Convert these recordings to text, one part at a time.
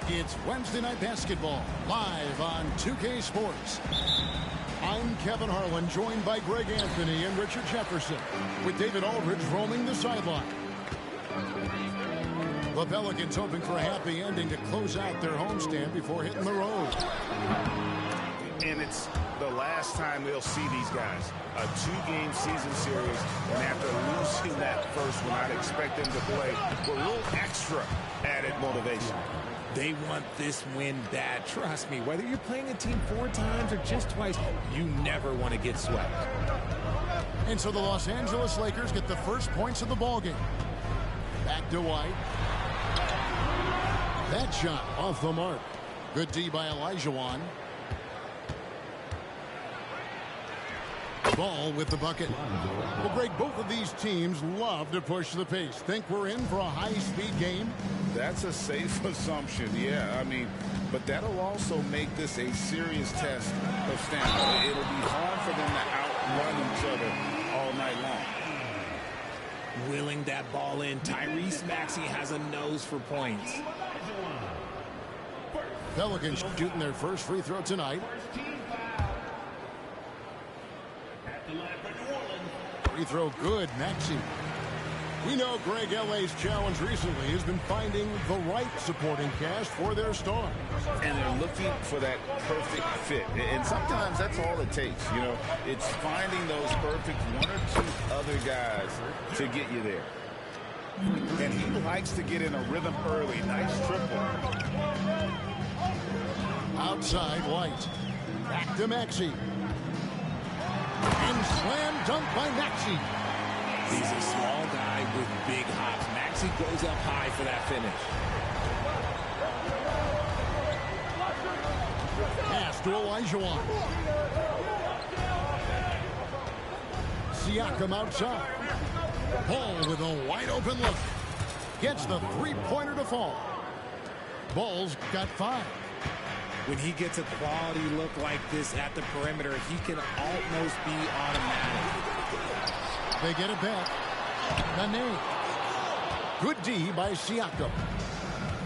It's Wednesday Night Basketball, live on 2K Sports. I'm Kevin Harlan, joined by Greg Anthony and Richard Jefferson, with David Aldridge roaming the sideline. The Pelicans hoping for a happy ending to close out their homestand before hitting the road. And it's the last time we'll see these guys. A two-game season series, and after losing that first one, I'd expect them to play with a little extra added motivation. They want this win bad. Trust me, whether you're playing a team 4 times or just twice, you never want to get swept. And so the Los Angeles Lakers get the first points of the ballgame. Back to White. That shot off the mark. Good D by Olajuwon. Ball with the bucket. Well, Greg, both of these teams love to push the pace. Think we're in for a high-speed game? That's a safe assumption, yeah. I mean, but that'll also make this a serious test of stamina. It'll be hard for them to outrun each other all night long. Willing that ball in. Tyrese Maxey has a nose for points. Pelicans shooting their first free throw tonight. Free throw good, Maxey. We know Greg, LA's challenge recently has been finding the right supporting cast for their star. And they're looking for that perfect fit. And sometimes that's all it takes, you know. It's finding those perfect 1 or 2 other guys to get you there. And he likes to get in a rhythm early. Nice triple. Outside White. Back to Maxey. And slam dunk by Maxey. He's a small guy with big hops. Maxey goes up high for that finish. Pass to Olajuwon. Siakam outside. Ball with a wide open look. Gets the three-pointer to fall. Ball's got 5. When he gets a quality look like this at the perimeter, he can almost be automatic. They get it back. Nene. Good D by Siakam.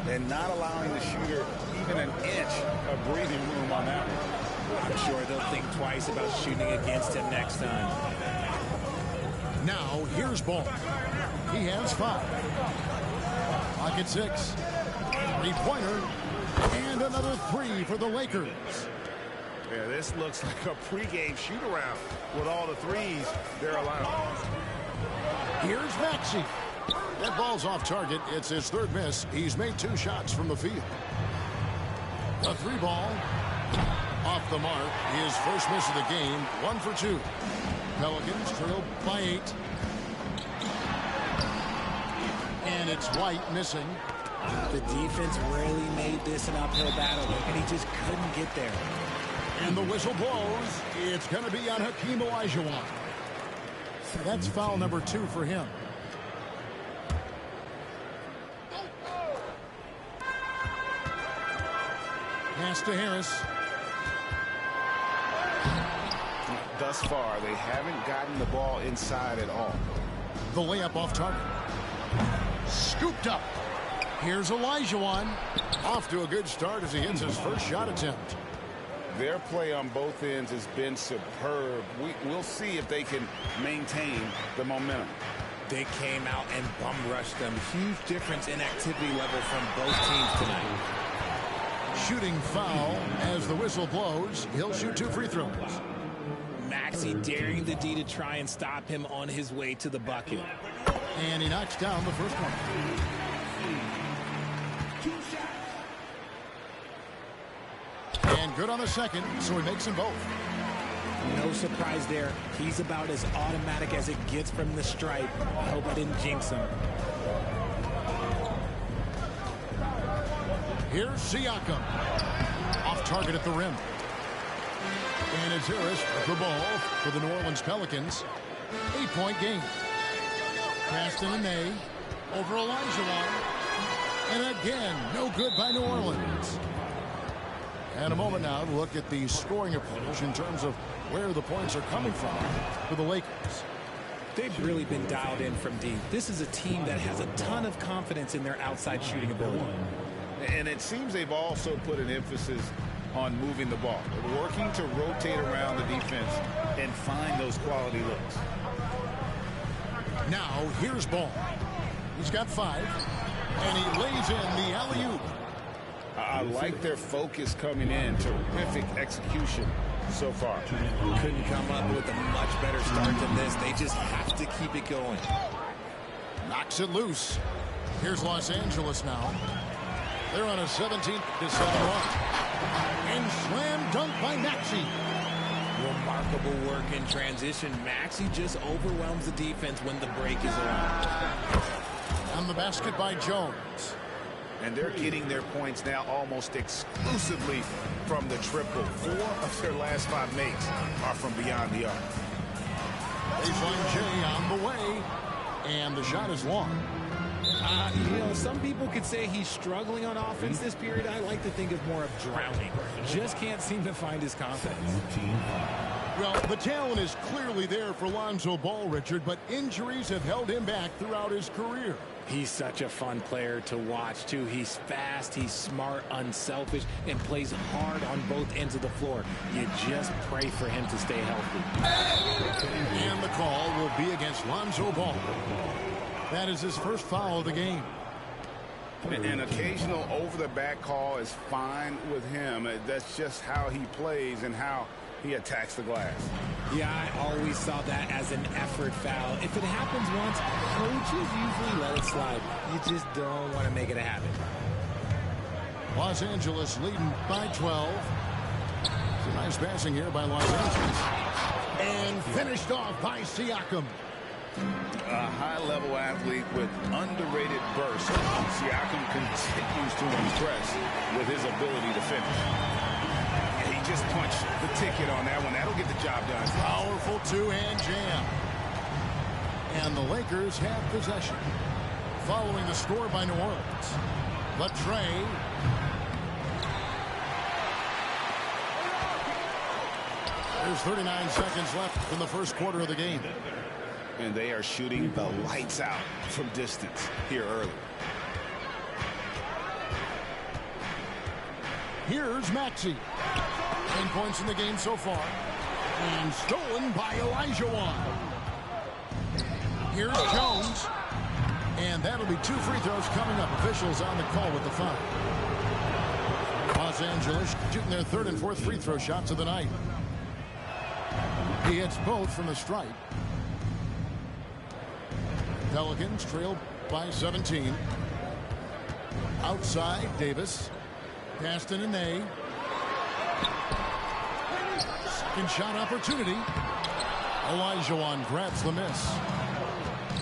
And not allowing the shooter even an inch of breathing room on that one. I'm sure they'll think twice about shooting against him next time. Now, here's Ball. He has 5. Pocket 6. Three-pointer. And another 3 for the Lakers. Yeah, this looks like a pregame shoot-around with all the threes they're allowing. Here's Maxey. That ball's off target. It's his 3rd miss. He's made 2 shots from the field. The 3 ball off the mark. His first miss of the game. 1 for 2. Pelicans trail by 8. And it's White missing. The defense really made this an uphill battle, and he just couldn't get there. And the whistle blows. It's going to be on Hakeem Olajuwon. That's foul number 2 for him. Pass to Harris. Thus far, they haven't gotten the ball inside at all. The layup off target. Scooped up. Here's Olajuwon. Off to a good start as he hits his first shot attempt. Their play on both ends has been superb. We'll see if they can maintain the momentum. They came out and bum rushed them. Huge difference in activity level from both teams tonight. Shooting foul as the whistle blows. He'll shoot 2 free throws. Maxey daring the D to try and stop him on his way to the bucket. And he knocks down the first one. And good on the second, so he makes them both. No surprise there. He's about as automatic as it gets from the stripe. I hope I didn't jinx him. Here's Siakam. Off target at the rim. And it's Harris with the ball for the New Orleans Pelicans. 8-point game. Pass to Nene. Over Olajuwon. And again, no good by New Orleans. And a moment now to look at the scoring approach in terms of where the points are coming from for the Lakers. They've really been dialed in from deep. This is a team that has a ton of confidence in their outside shooting ability. And it seems they've also put an emphasis on moving the ball, working to rotate around the defense and find those quality looks. Now, here's Ball. He's got 5, and he lays in the alley-oop. I like their focus coming in. Terrific execution so far. Couldn't come up with a much better start than this. They just have to keep it going. Knocks it loose. Here's Los Angeles now. They're on a 17-7 run. And slam dunk by Maxey. Remarkable work in transition. Maxey just overwhelms the defense when the break is around. On the basket by Jones. And they're getting their points now almost exclusively from the triple. 4 of their last 5 makes are from beyond the arc. Baseline J on the way. And the shot is long. You know, some people could say he's struggling on offense this period. I like to think of more of drowning. Just can't seem to find his confidence. Well, the talent is clearly there for Lonzo Ball, Richard, but injuries have held him back throughout his career. He's such a fun player to watch, too. He's fast, he's smart, unselfish, and plays hard on both ends of the floor. You just pray for him to stay healthy. And the call will be against Lonzo Ball. That is his first foul of the game. An occasional over-the-back call is fine with him. That's just how he plays and how he attacks the glass. Yeah, I always saw that as an effort foul. If it happens once, coaches usually let it slide. You just don't want to make it a habit. Los Angeles leading by 12. It's a nice passing here by Los Angeles. And finished off by Siakam. A high-level athlete with underrated burst. Siakam continues to impress with his ability to finish. He just punched the ticket on that one. That'll get the job done. Powerful two-hand jam. And the Lakers have possession. Following the score by New Orleans. Latrey. There's 39 seconds left in the first quarter of the game. And they are shooting the lights out from distance here early. Here's Maxey. 10 points in the game so far. And stolen by Olajuwon. Here's Jones. And that'll be 2 free throws coming up. Officials on the call with the foul. Los Angeles shooting their 3rd and 4th free throw shots of the night. He hits both from the stripe. Pelicans trail by 17. Outside, Davis. Passed in Nene. Second shot opportunity. Olajuwon grabs the miss.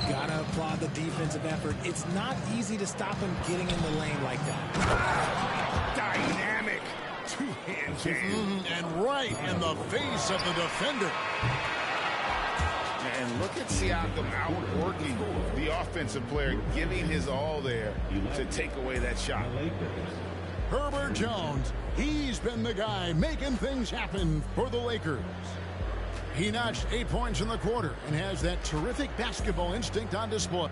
Gotta applaud the defensive effort. It's not easy to stop him getting in the lane like that. Dynamic two-hand jam. And right in the face of the defender. And look at Siakam outworking the offensive player, giving his all there to take away that shot. Herbert Jones, he's been the guy making things happen for the Lakers. He notched 8 points in the quarter and has that terrific basketball instinct on display.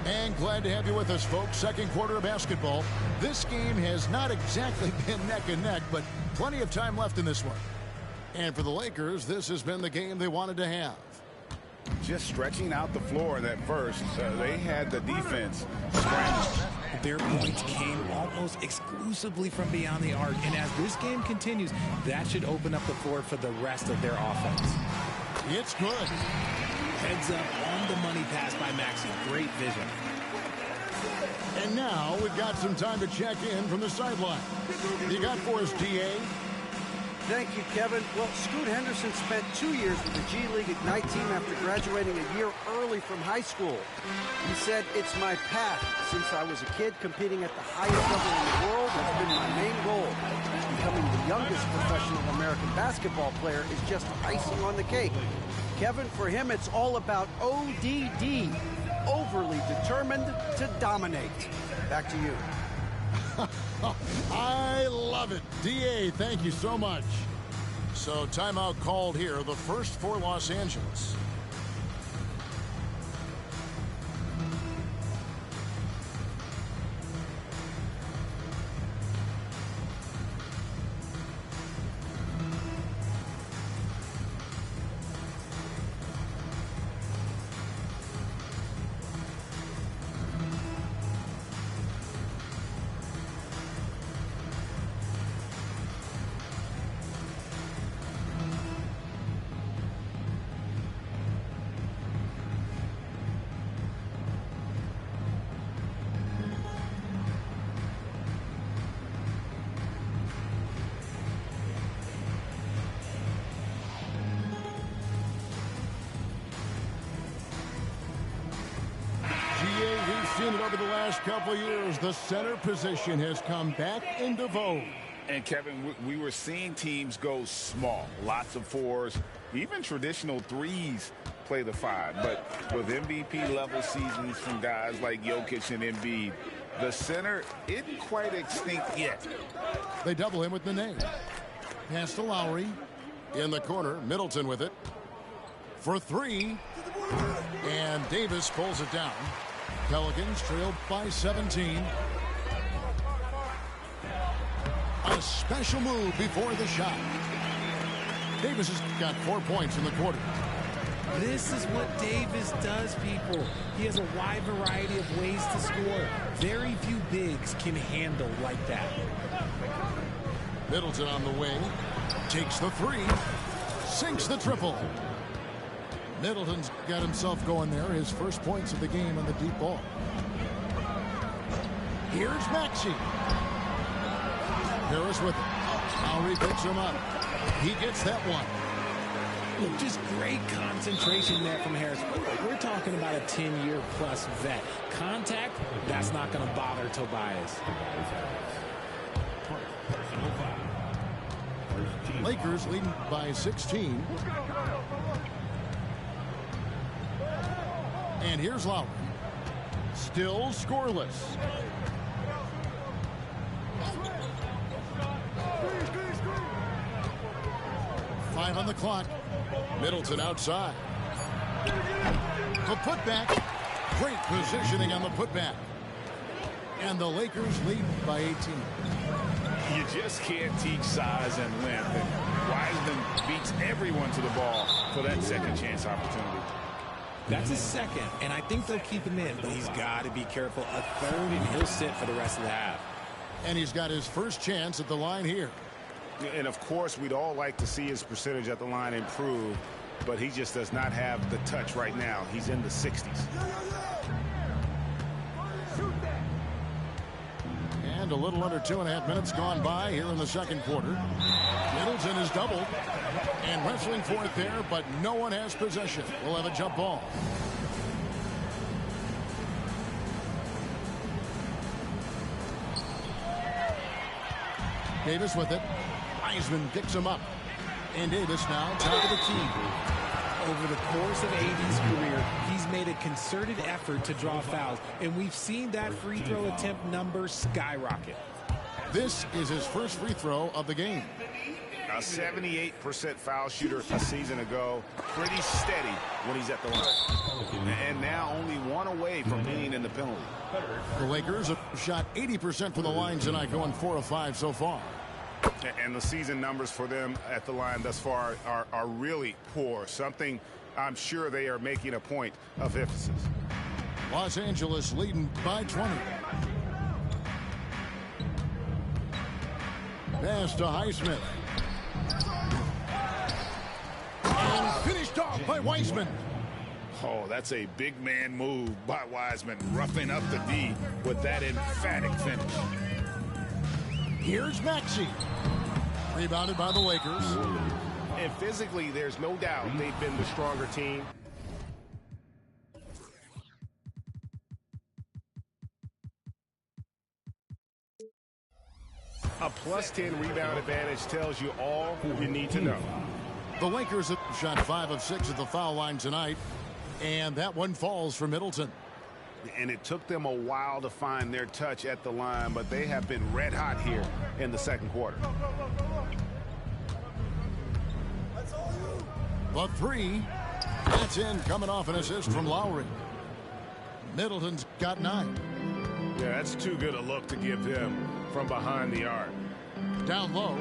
And glad to have you with us, folks. Second quarter of basketball. This game has not exactly been neck and neck, but plenty of time left in this one. And for the Lakers, this has been the game they wanted to have. Just stretching out the floor in that first. They had the defense scrambling. Their points came almost exclusively from beyond the arc. And as this game continues, that should open up the floor for the rest of their offense. It's good. Heads up on the money pass by Maxey. Great vision. And now we've got some time to check in from the sideline. You got for us, DA? Thank you, Kevin. Well, Scoot Henderson spent 2 years with the G League Ignite team after graduating a year early from high school. He said, "It's my path. Since I was a kid, competing at the highest level in the world has been my main goal. Becoming the youngest professional American basketball player is just icing on the cake." Kevin, for him, it's all about ODD, overly determined to dominate. Back to you. I love it. DA, thank you so much. So timeout called here, the first for Los Angeles. Seen it over the last couple of years. The center position has come back into vogue. And Kevin, we were seeing teams go small, lots of fours, even traditional threes play the five. But with MVP level seasons from guys like Jokic and Embiid, the center isn't quite extinct yet. They double him with Nene. Pass to Lowry. In the corner, Middleton with it. For three. And Davis pulls it down. Pelicans trailed by 17. A special move before the shot. Davis has got 4 points in the quarter. This is what Davis does, people. He has a wide variety of ways to score. Very few bigs can handle like that. Middleton on the wing. Takes the three. Sinks the triple. Middleton's got himself going there. His first points of the game on the deep ball. Here's Maxey. Harris with it. Lowry picks him up. He gets that one. Look, just great concentration there from Harris. We're talking about a 10-year-plus vet. Contact, that's not going to bother Tobias. Lakers leading by 16. And here's Lowry. Still scoreless. Five on the clock. Middleton outside. The putback. Great positioning on the putback. And the Lakers lead by 18. You just can't teach size and length. And Wiseman beats everyone to the ball for that second chance opportunity. That's a second, and I think they'll keep him in, but he's got to be careful. A third, and he'll sit for the rest of the half. And he's got his first chance at the line here. And, of course, we'd all like to see his percentage at the line improve, but he just does not have the touch right now. He's in the 60s. And a little under 2.5 minutes gone by here in the second quarter. Middleton is doubled and wrestling for it there, but no one has possession. We'll have a jump ball. Davis with it. Wiseman picks him up. And Davis now top of the key. Over the course of AD's career, he's made a concerted effort to draw fouls, and we've seen that free throw attempt number skyrocket. This is his first free throw of the game. A 78% foul shooter a season ago. Pretty steady when he's at the line. And now only one away from being in the penalty. The Lakers have shot 80% from the line tonight, going 4 of 5 so far. And the season numbers for them at the line thus far are really poor. Something I'm sure they are making a point of emphasis. Los Angeles leading by 20. Pass to Highsmith. And finished off by Wiseman. Oh, that's a big man move by Wiseman, roughing up the D with that emphatic finish. Here's Maxey. Rebounded by the Lakers. And physically, there's no doubt they've been the stronger team. A +10 rebound advantage tells you all you need to know. The Lakers have shot 5 of 6 at the foul line tonight, and that one falls for Middleton. And it took them a while to find their touch at the line, but they have been red hot here in the second quarter. The three. That's in, coming off an assist from Lowry. Middleton's got 9. Yeah, that's too good a look to give him from behind the arc. Down low.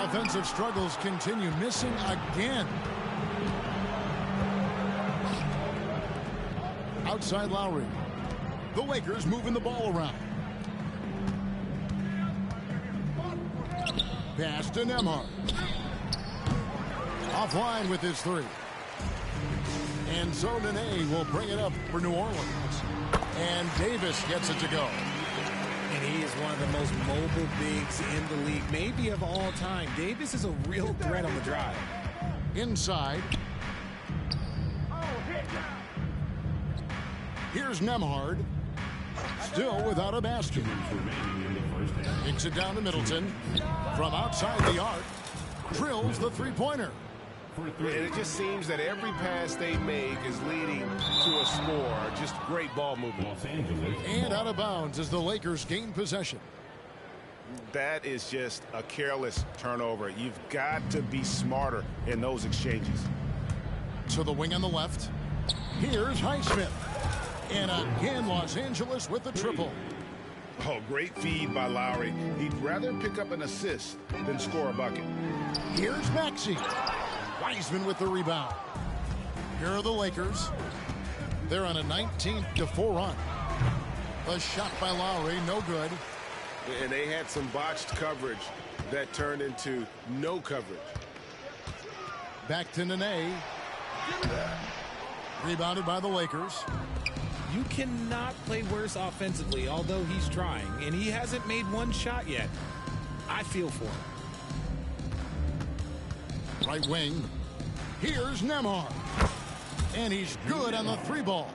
Offensive struggles continue, missing again. Outside Lowry. The Lakers moving the ball around. Pass to Nembhard. Offline with his 3. And so Nene will bring it up for New Orleans. And Davis gets it to go. And he is one of the most mobile bigs in the league, maybe of all time. Davis is a real threat on the drive. Inside. Here's Nembhard. Still without a basket. Kicks it down to Middleton. From outside the arc. Drills the three-pointer. And it just seems that every pass they make is leading to a score. Just great ball movement. And out of bounds as the Lakers gain possession. That is just a careless turnover. You've got to be smarter in those exchanges. To the wing on the left. Here's Highsmith. And again, Los Angeles with the triple. Oh, great feed by Lowry. He'd rather pick up an assist than score a bucket. Here's Maxey. Wiseman with the rebound. Here are the Lakers. They're on a 19-4 run. A shot by Lowry, no good. And they had some botched coverage that turned into no coverage. Back to Nene. Rebounded by the Lakers. You cannot play worse offensively, although he's trying, and he hasn't made one shot yet. I feel for him. Right wing. Here's Nembhard. And he's good on the 3-ball.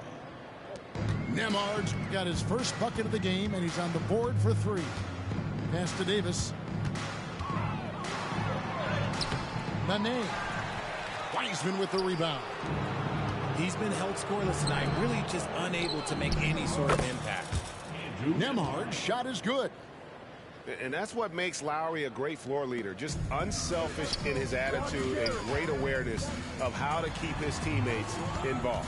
Nembhard's got his first bucket of the game, and he's on the board for 3. Pass to Davis. Nene. Wiseman with the rebound. He's been held scoreless tonight, really just unable to make any sort of impact. Nembhard's shot is good. And that's what makes Lowry a great floor leader. Just unselfish in his attitude and great awareness of how to keep his teammates involved.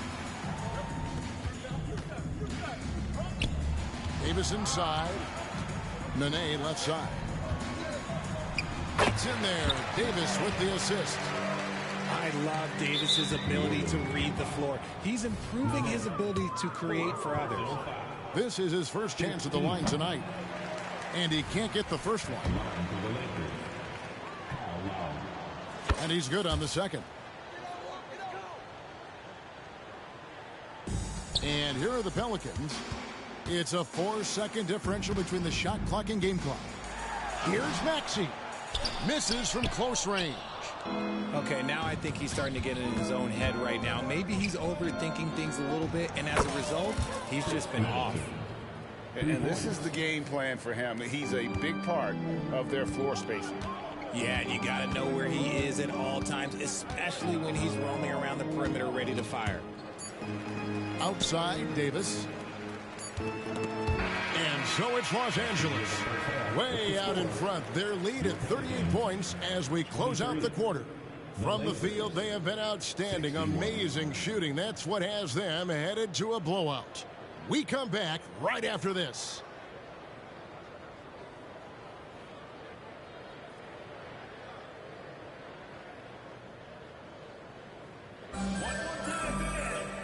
Davis inside. Nene left side. It's in there. Davis with the assist. I love Davis's ability to read the floor. He's improving his ability to create for others. This is his first chance at the line tonight. And he can't get the first one. And he's good on the second. And here are the Pelicans. It's a 4-second differential between the shot clock and game clock. Here's Maxey. Misses from close range. Okay, now I think he's starting to get in his own head right now. Maybe he's overthinking things a little bit, and as a result, he's just been off. And this is the game plan for him. He's a big part of their floor spacing. Yeah, and you got to know where he is at all times, especially when he's roaming around the perimeter ready to fire. Outside, Davis. And so it's Los Angeles. Way out in front. Their lead at 38 points as we close out the quarter. From the field, they have been outstanding. Amazing shooting. That's what has them headed to a blowout. We come back right after this.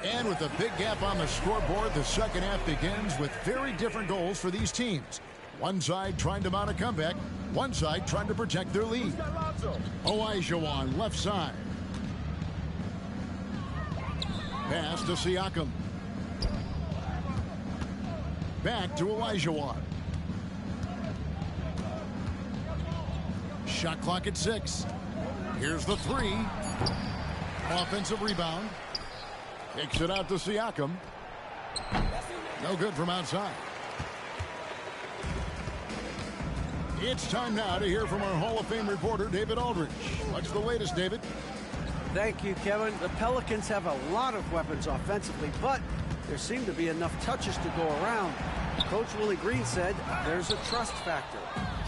And with a big gap on the scoreboard, the second half begins with very different goals for these teams. One side trying to mount a comeback, one side trying to protect their lead. Olajuwon left side. Pass to Siakam. Back to Olajuwon. Shot clock at 6. Here's the 3. Offensive rebound. Kicks it out to Siakam. No good from outside. It's time now to hear from our Hall of Fame reporter, David Aldridge. What's the latest, David? Thank you, Kevin. The Pelicans have a lot of weapons offensively, but There seem to be enough touches to go around. Coach Willie Green said there's a trust factor.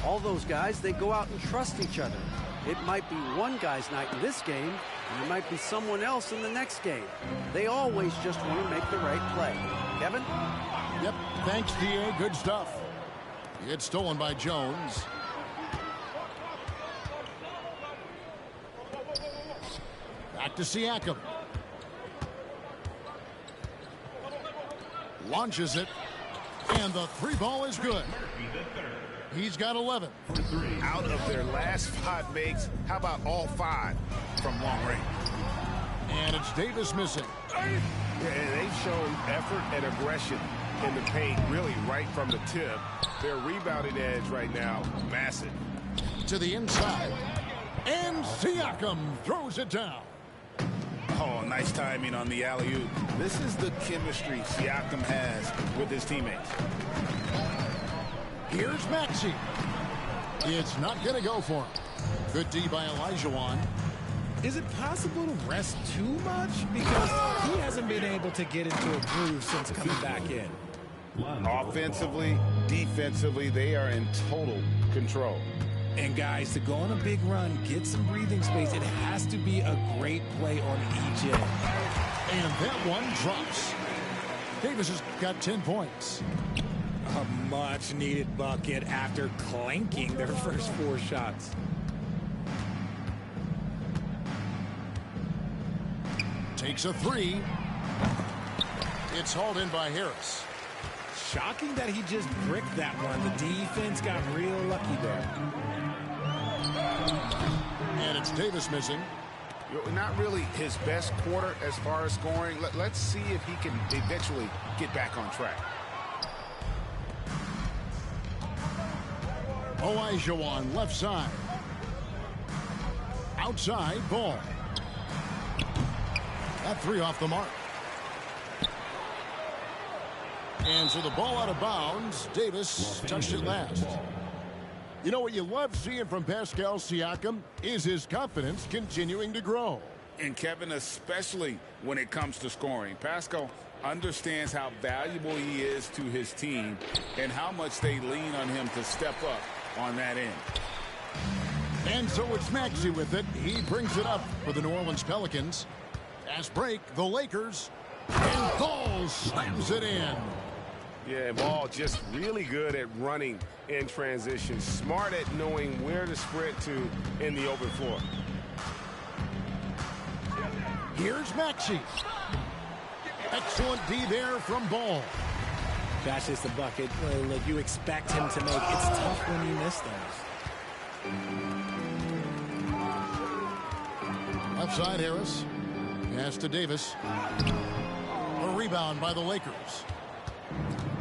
All those guys, they go out and trust each other. It might be one guy's night in this game, and it might be someone else in the next game. They always just want to make the right play. Kevin? Yep, thanks, D.A. Good stuff. It's stolen by Jones. Back to Siakam. Launches it. And the three ball is good. He's got 11. Out of their last 5 makes, how about all 5 from long range? And it's Davis missing. Yeah, they've shown effort and aggression in the paint, really right from the tip. Their rebounding edge right now, massive. To the inside. And Siakam throws it down. Oh, nice timing on the alley-oop. This is the chemistry Siakam has with his teammates. Here's Maxey. It's not going to go for him. Good D by Olajuwon. Is it possible to rest too much? Because he hasn't been able to get into a groove since coming back in. Offensively, defensively, they are in total control. And guys, to go on a big run, get some breathing space, it has to be a great play on each end. And that one drops. Davis has got 10 points. A much-needed bucket after clanking their first 4 shots. Takes a 3. It's hauled in by Harris. Shocking that he just bricked that one. The defense got real lucky there. And it's Davis missing. Not really his best quarter as far as scoring. Let's see if he can eventually get back on track. Olajuwon left side. Outside ball. That 3 off the mark. And so the ball out of bounds. Davis touched it last. You know what you love seeing from Pascal Siakam is his confidence continuing to grow. And Kevin, especially when it comes to scoring, Pascal understands how valuable he is to his team and how much they lean on him to step up on that end. And so it's Maxey with it. He brings it up for the New Orleans Pelicans. Fast break, the Lakers. And Ball slams it in. Yeah, Ball just really good at running in transition. Smart at knowing where to sprint to in the open floor. Here's Maxey. Excellent D there from Ball. That's just the bucket like you expect him to make. It's tough when you miss those. Left side, Harris. Pass to Davis. A rebound by the Lakers.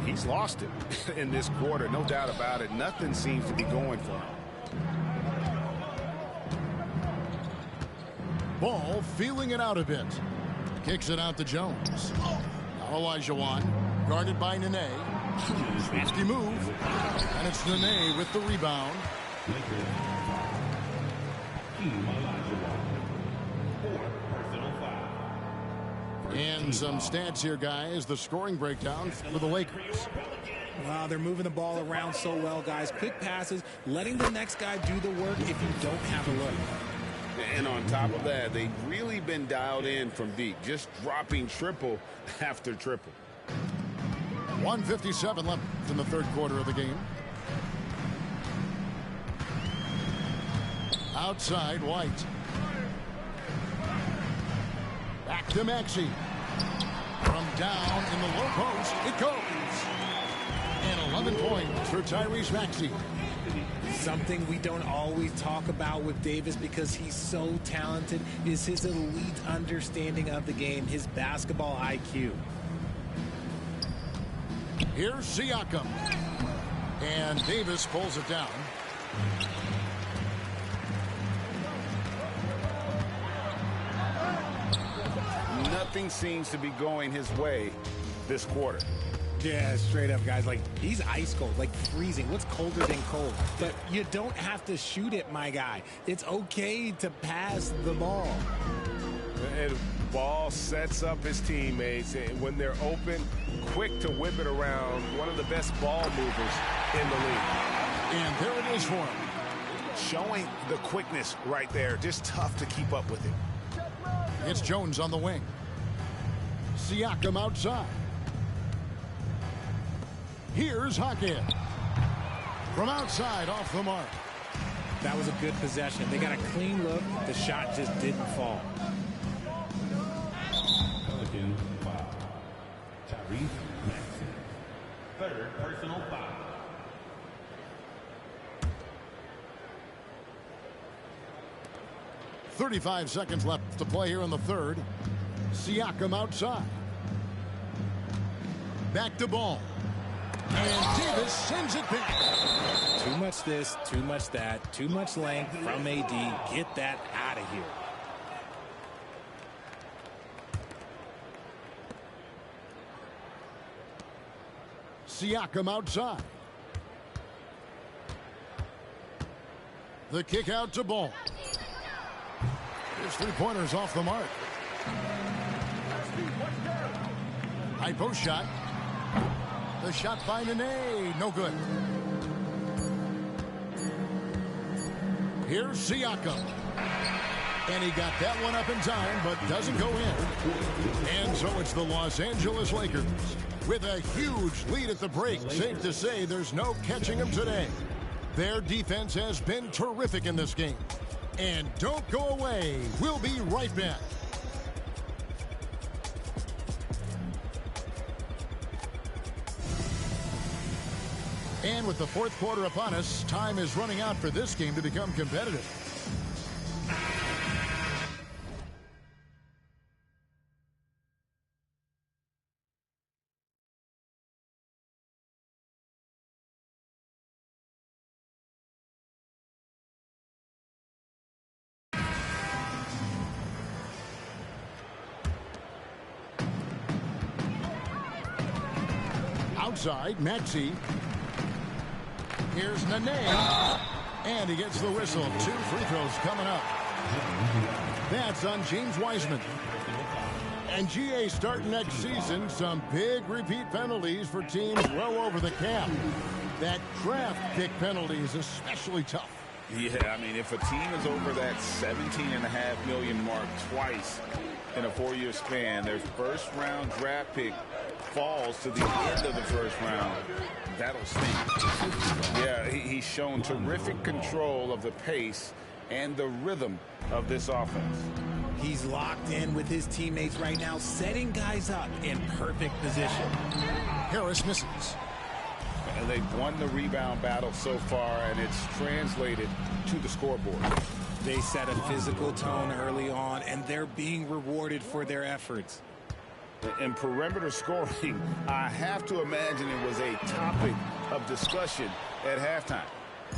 He's lost it in this quarter, no doubt about it. Nothing seems to be going for him. Ball feeling it out a bit. Kicks it out to Jones. Now Olajuwon, guarded by Nene. Nasty move. And it's Nene with the rebound. And some stats here, guys. The scoring breakdown for the Lakers. Wow, they're moving the ball around so well, guys. Quick passes, letting the next guy do the work if you don't have a look. And on top of that, they've really been dialed in from deep, just dropping triple after triple. 1:57 left in the third quarter of the game. Outside, White. Back to Maxey. From down in the low post, it goes. And 11 points for Tyrese Maxey. Something we don't always talk about with Davis because he's so talented is his elite understanding of the game, his basketball IQ. Here's Siakam. And Davis pulls it down. Nothing seems to be going his way this quarter. Yeah, straight up, guys. Like, he's ice cold, like freezing. What's colder than cold? But you don't have to shoot it, my guy. It's okay to pass the ball. And Ball sets up his teammates, and when they're open, quick to whip it around. One of the best ball movers in the league. And there it is for him. Showing the quickness right there. Just tough to keep up with it. It's Jones on the wing. Siakam outside. Here's Hackett. From outside, off the mark. That was a good possession. They got a clean look. The shot just didn't fall. Pelicans foul. Tyrese Maxey. Third personal foul. .35 seconds left to play here in the third. Siakam outside. Back to ball. And Davis sends it back. Too much this, too much that, too much length from AD. Get that out of here. Siakam outside. The kick out to Ball. His three-pointers off the mark. High post shot. The shot by Nene. No good. Here's Siakam. And he got that one up in time, but doesn't go in. And so it's the Los Angeles Lakers with a huge lead at the break. Safe to say there's no catching them today. Their defense has been terrific in this game. And don't go away. We'll be right back. And with the fourth quarter upon us, time is running out for this game to become competitive. Outside, Maxey. Here's Nene. And he gets the whistle. 2 free throws coming up. That's on James Wiseman. And GA starting next season, some big repeat penalties for teams well over the cap. That draft pick penalty is especially tough. Yeah, I mean, if a team is over that $17.5 million mark twice in a 4-year span, their first-round draft pick falls to the end of the first round, that'll sting. Yeah, he's shown terrific control of the pace and the rhythm of this offense. He's locked in with his teammates right now, setting guys up in perfect position. Harris misses. And they've won the rebound battle so far, and it's translated to the scoreboard. They set a physical tone early on, and they're being rewarded for their efforts. In perimeter scoring, I have to imagine it was a topic of discussion at halftime.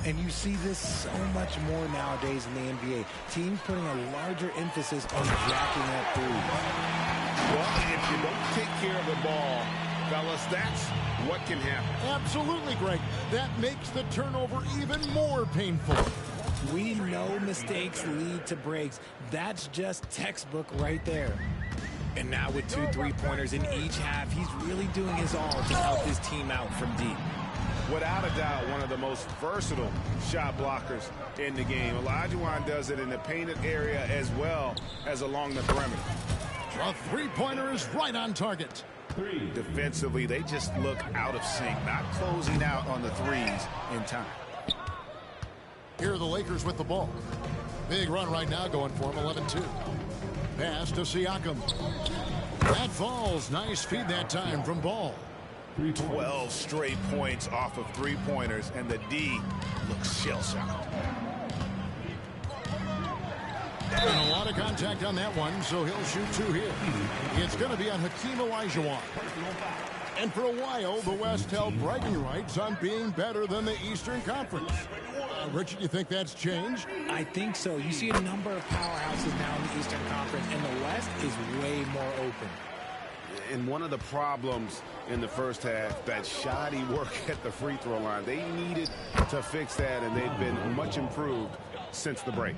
And you see this so much more nowadays in the NBA. Teams putting a larger emphasis on jacking up threes. Well, if you don't take care of the ball, fellas, that's what can happen. Absolutely, Greg. That makes the turnover even more painful. We know mistakes lead to breaks. That's just textbook right there. And now with 2 three-pointers in each half, he's really doing his all to help his team out from deep. Without a doubt, one of the most versatile shot blockers in the game. Olajuwon does it in the painted area as well as along the perimeter. A three-pointer is right on target. Defensively, they just look out of sync, not closing out on the threes in time. Here are the Lakers with the ball. Big run right now going for him, 11-2. Pass to Siakam. That falls. Nice feed that time from Ball. 12 straight points off of three-pointers, and the D looks shell-shocked. And a lot of contact on that one, so he'll shoot 2 here. It's going to be on Hakeem Olajuwon. And for a while, the West held bragging rights on being better than the Eastern Conference. Richard, you think that's changed? I think so. You see a number of powerhouses now in the Eastern Conference, and the West is way more open. And one of the problems in the first half, that shoddy work at the free throw line. They needed to fix that, and they've been much improved since the break.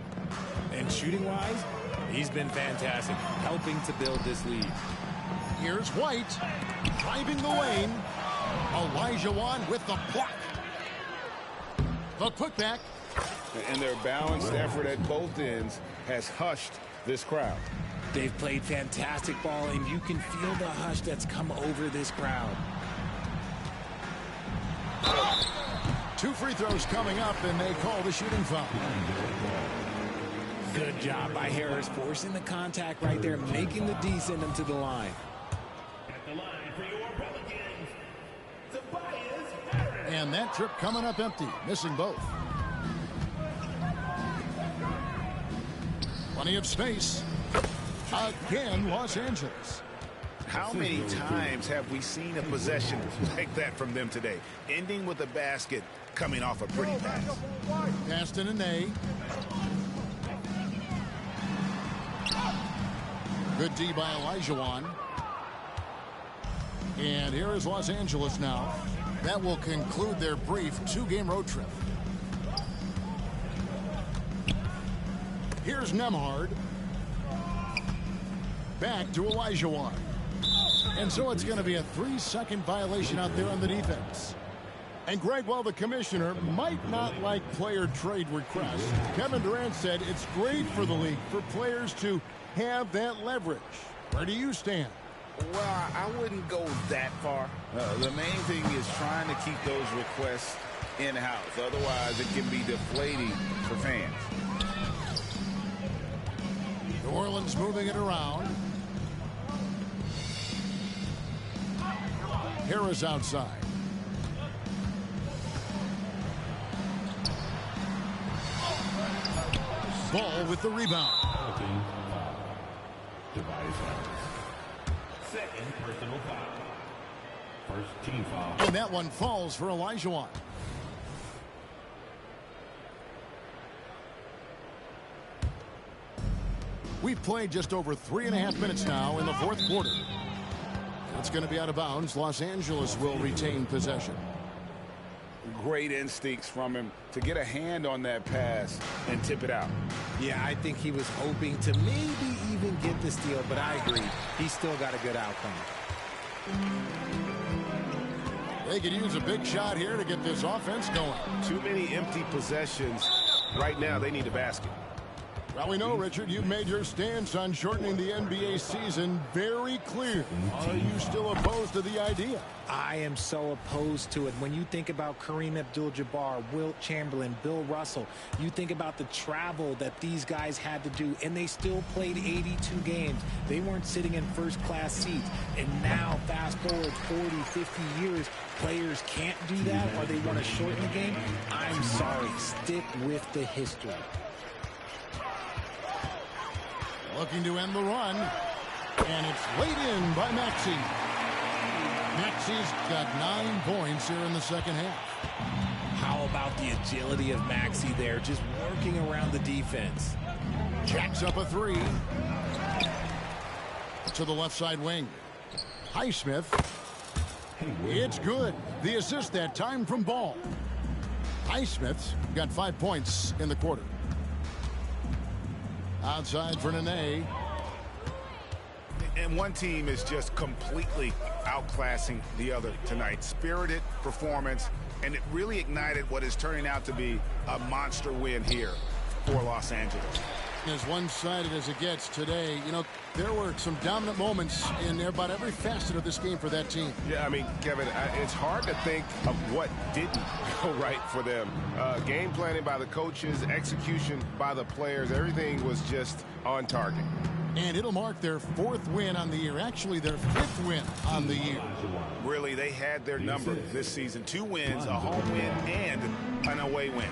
And shooting-wise, He's been fantastic, helping to build this lead. Here's White, driving the lane. Olajuwon with the block. The putback. And their balanced effort at both ends has hushed this crowd. They've played fantastic ball, and you can feel the hush that's come over this crowd. 2 free throws coming up, and they call the shooting foul. Good job by Harris, forcing the contact right there, making the D send him to the line. At the line for your Pelicans, Tobias Harris. And that trip coming up empty, missing both. Plenty of space. Again, Los Angeles. How many times have we seen a possession like that from them today? Ending with a basket, coming off a pretty pass. Passed in a nay. Good D by Olajuwon. And here is Los Angeles now. That will conclude their brief 2-game road trip. Here's Nembhard. Back to Olajuwon. And so it's going to be a 3-second violation out there on the defense. And Greg, while the commissioner might not like player trade requests, Kevin Durant said it's great for the league for players to have that leverage. Where do you stand? Well, I wouldn't go that far. The main thing is trying to keep those requests in-house. Otherwise, it can be deflating for fans. New Orleans moving it around. Harris outside. Ball with the rebound. Pelicans foul. Tobias Harris. Second personal foul. First team foul. And that one falls for Olajuwon. We've played just over 3.5 minutes now in the fourth quarter. It's going to be out of bounds. Los Angeles will retain possession. Great instincts from him to get a hand on that pass and tip it out. Yeah, I think he was hoping to maybe even get the steal, but I agree. He's still got a good outcome. They could use a big shot here to get this offense going. Too many empty possessions. Right now, they need a basket. Well, we know, Richard, you've made your stance on shortening the NBA season very clear. Are you still opposed to the idea? I am so opposed to it. When you think about Kareem Abdul-Jabbar, Wilt Chamberlain, Bill Russell, you think about the travel that these guys had to do, and they still played 82 games. They weren't sitting in first-class seats. And now, fast forward 40, 50 years, players can't do that, or they want to shorten the game. I'm sorry. Stick with the history. Looking to end the run. And it's laid in by Maxey. Maxey's got 9 points here in the second half. How about the agility of Maxey there, just working around the defense. Jacks up a 3. To the left side wing. Highsmith. It's good. The assist that time from Ball. Highsmith's got 5 points in the quarter. Outside for Nene. And one team is just completely outclassing the other tonight. Spirited performance, and it really ignited what is turning out to be a monster win here for Los Angeles. As one-sided as it gets today, you know, there were some dominant moments in about every facet of this game for that team. Yeah, I mean, Kevin, it's hard to think of what didn't go right for them. Game planning by the coaches, execution by the players, everything was just on target. And it'll mark their 4th win on the year. Actually, their 5th win on the year. Really, they had their number this season. 2 wins, a home win, and an away win.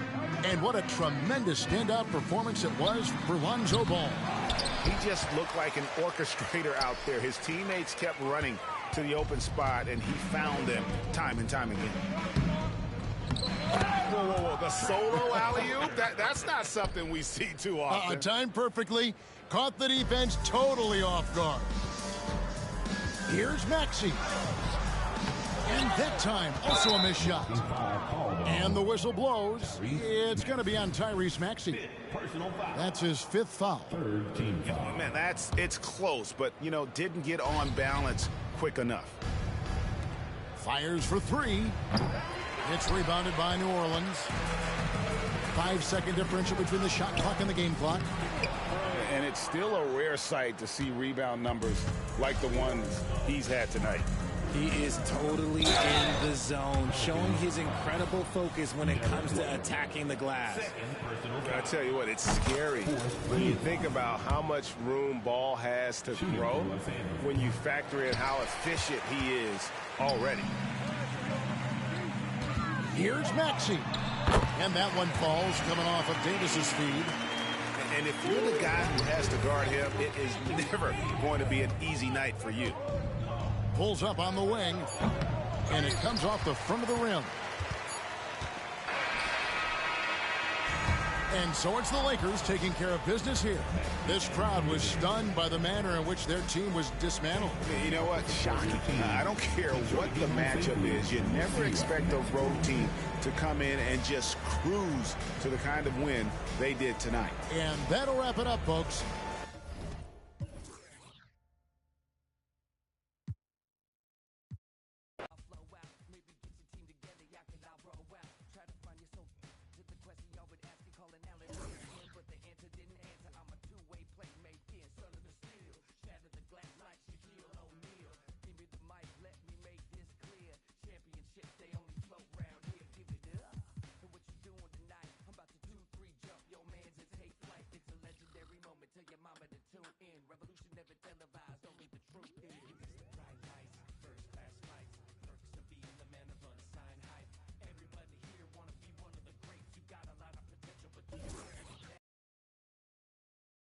And what a tremendous standout performance it was for Lonzo Ball. He just looked like an orchestrator out there. His teammates kept running to the open spot, and he found them time and time again. Whoa, whoa, whoa. The solo alley-oop? That's not something we see too often. Timed perfectly. Caught the defense totally off guard. Here's Maxey. And that time, also a missed shot. And the whistle blows. It's going to be on Tyrese Maxey. That's his 5th foul. Man, it's close, but, you know, didn't get on balance quick enough. Fires for 3. It's rebounded by New Orleans. 5-second differential between the shot clock and the game clock. And it's still a rare sight to see rebound numbers like the ones he's had tonight. He is totally in the zone, showing his incredible focus when it comes to attacking the glass. I tell you what, it's scary when you think about how much room ball has to grow when you factor in how efficient he is already. Here's Maxey. And that one falls coming off of Davis's feed. And if you're the guy who has to guard him, it is never going to be an easy night for you. Pulls up on the wing, and it comes off the front of the rim. And so it's the Lakers taking care of business here. This crowd was stunned by the manner in which their team was dismantled. You know what? Shocking. I don't care what the matchup is. You never expect a road team to come in and just cruise to the kind of win they did tonight. And that'll wrap it up, folks.